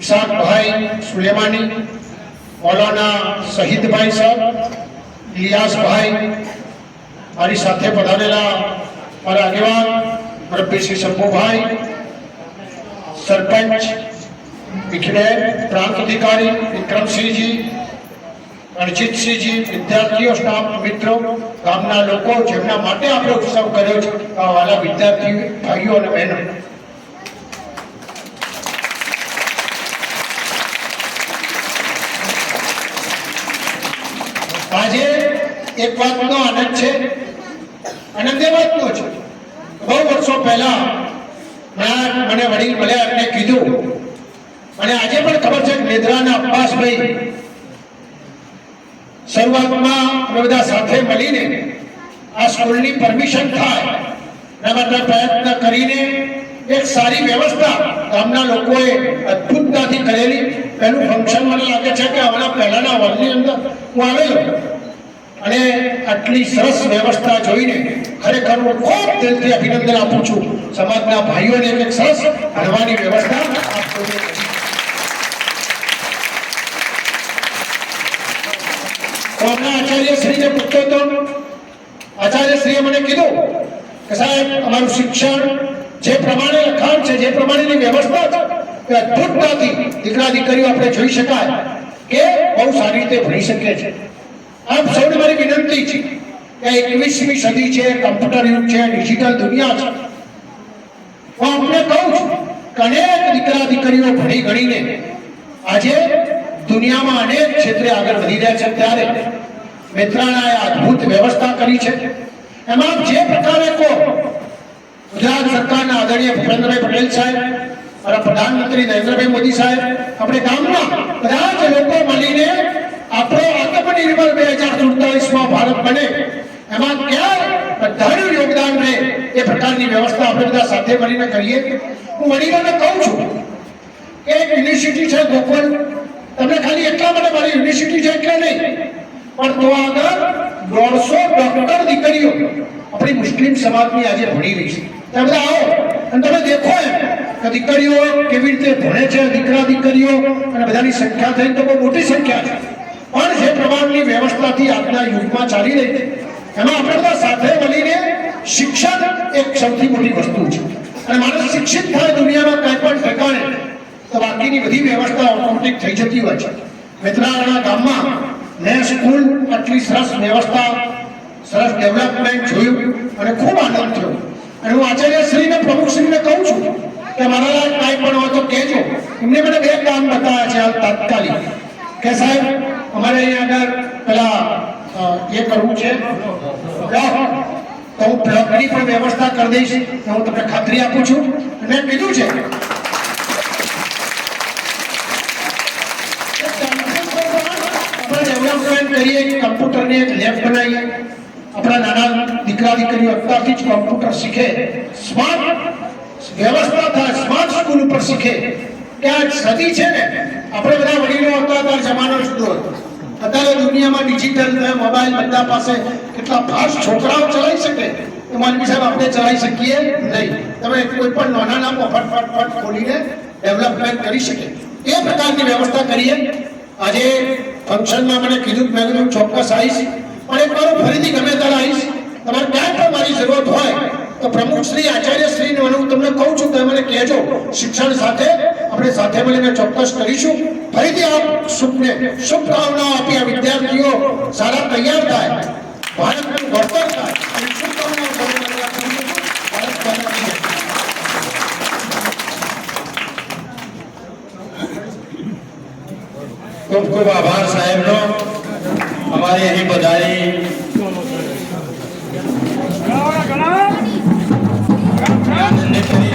इशाक भाई सुलेमानी, मौलाना शहीद भाई साहब, इलियास भाई, मारी साथे पधारेला मारा आगेवान मुरब्बी श्री शंभू भाई, सरपंच पिछड़े प्रांत अधिकारी विक्रम सिंह जी, रणजीत सिंह जी, विद्यार्थियों, स्टाफ मित्रों, गामना लोको जेमना माटे आपणे उत्सव कर्यो छे आ वाला विद्यार्थी भाईओ अने बहनों, આજે એક વાતનો આનંદ છે, આનંદ એ વાતનો છે બહુ વર્ષો પહેલા મને વડીલ મળ્યા એમને કીધું અને આજે પણ ખબર છે કે નેદરાના અબ્બાસભાઈ શરૂઆતમાં અમે બધા સાથે મળીને આ સ્કૂલની પરમિશન થાય એના માટે પ્રયત્ન કરીને એક સારી વ્યવસ્થા ગામના લોકોએ અદ્ભુતતાથી કરેલી. પહેલું ફંક્શન મને લાગે છે કે હમણાં પહેલાના વર્ષની અંદર હું આવેલો અને આટલી સરસ વ્યવસ્થા જોઈને ખરેખર હું ખૂબ દિલથી અભિનંદન આપું છું સમાજના ભાઈઓને એક સરસ ભણવાની વ્યવસ્થા આપી. તો હમણાં આચાર્યશ્રીને પૂછતો હતો, આચાર્યશ્રીએ મને કીધું કે સાહેબ અમારું શિક્ષણ જે પ્રમાણે લખાણ છે, જે પ્રમાણેની વ્યવસ્થા છે એ અદ્ભુતતાથી દીકરા દીકરીઓ આપણે જોઈ શકાય કે બહુ સારી રીતે ભણી શકે છે. આપ સૌને મારી વિનંતી છે કે 21મી સદી છે, કમ્પ્યુટર યુગ છે, ડિજિટલ દુનિયા છે. હું આપને કહું છું કે અનેક દીકરા દીકરીઓ ભણી ગણીને આજે દુનિયામાં અનેક ક્ષેત્રે આગળ વધી રહ્યા છે. ત્યારે મેત્રાણાએ અદ્ભુત વ્યવસ્થા કરી છે. એમાં જે પ્રકારે ગુજરાત સરકારના આદરણીય ભૂપેન્દ્રભાઈ પટેલ સાહેબ, મારા પ્રધાનમંત્રી નરેન્દ્રભાઈ મોદી સાહેબ, આપણે ગામના બધા જ લોકો મળીને આપણો આત્મનિર્ભર 2047માં ભારત બને એમાં ક્યાં બધાનું યોગદાન રહે એ પ્રકારની વ્યવસ્થા આપણે બધા સાથે મળીને કરીએ. હું વડીલોને કહું છું કે એક યુનિવર્સિટી છે ગોકુલ, તમને ખાલી એટલા માટે મારી યુનિવર્સિટી છે એટલે નહીં પણ તો આગળ 150 ડોક્ટર દીકરીઓ આપણી મુસ્લિમ સમાજની આજે ભણી રહી છે. તમે બધા આવો અને તમે દેખો એમ કે દીકરીઓ કેવી રીતે ભણે છે, દીકરા દીકરીઓ અને બધાની સંખ્યા થઈ તો બહુ મોટી સંખ્યા છે. પણ જે પ્રમાણની વ્યવસ્થાથી આજના યુગમાં ચાલી રહી છે એમાં આપણે બધા સાથે મળીને શિક્ષણ એક સૌથી મોટી વસ્તુ છે અને માણસ શિક્ષિત થાય દુનિયામાં કંઈ પણ ઠેકાણે તો બાકીની બધી વ્યવસ્થા ઓટોમેટિક થઈ જતી હોય છે. મેત્રાણા ગામમાં મેં સ્કૂલ આટલી સરસ વ્યવસ્થા, સરસ ડેવલપમેન્ટ જોયું અને ખૂબ આનંદ થયો. અને હું આચાર્યશ્રીને પ્રમુખશ્રીને કહું છું કે મારા કાંઈ પણ હોય તો કહેજો. એમને મને 2 કામ બતાવ્યા છે હાલ તાત્કાલિક કે સાહેબ અમારે અહીંયા આગળ પેલા એ કરવું છે તો હું બ્લોકની પણ વ્યવસ્થા કરી દઈશ, હું તમને ખાતરી આપું છું. અને મેં કીધું છે ડેવલપમેન્ટ કરીએ, કમ્પ્યુટરની એક લેબ બનાવીએ, આપણા નાના દીકરા દીકરીઓ અત્યારથી જ કમ્પ્યુટર શીખે, સ્માર્ટ વ્યવસ્થા થાય, સ્માર્ટ સ્કૂલ ઉપર શીખે. કે આ સદી છે ને આપણે બધા વડીલો હતા ત્યારે જમાનો જુદો હતો. અત્યારે દુનિયામાં ડિજિટલ મોબાઈલ બધા પાસે કેટલા ફાસ્ટ છોકરાઓ ચલાવી શકે તો માનવી સાહેબ આપણે ચલાવી શકીએ નહીં. તમે કોઈ પણ નાના ફટ ખોલીને ડેવલપમેન્ટ કરી શકે એ પ્રકારની વ્યવસ્થા કરીએ. આજે ફંક્શનમાં મને કીધું, મેં કીધું ચોક્કસ આવીશ, પણ એક વાર ફરીથી ગમે ત્યારે આવીશ. તમારે ક્યાંય પણ મારી જરૂરત હોય તો પ્રમુખ શ્રી, આચાર્ય શ્રીને હું તમને કહું છું તમે મને કહેજો. શિક્ષણ સાથે આપણે સાથે મળીને ચોક્કસ કરીશું. ફરીથી આપ શુભકામનાઓ આપી આ વિદ્યાર્થીઓ સારા તૈયાર થાય, ભારતનું ઘડતર થાય અને શુભકામનાઓ ખૂબ ખૂબ આભાર સાહેબનો. અમારી અહીં બધાની આનંદ કરી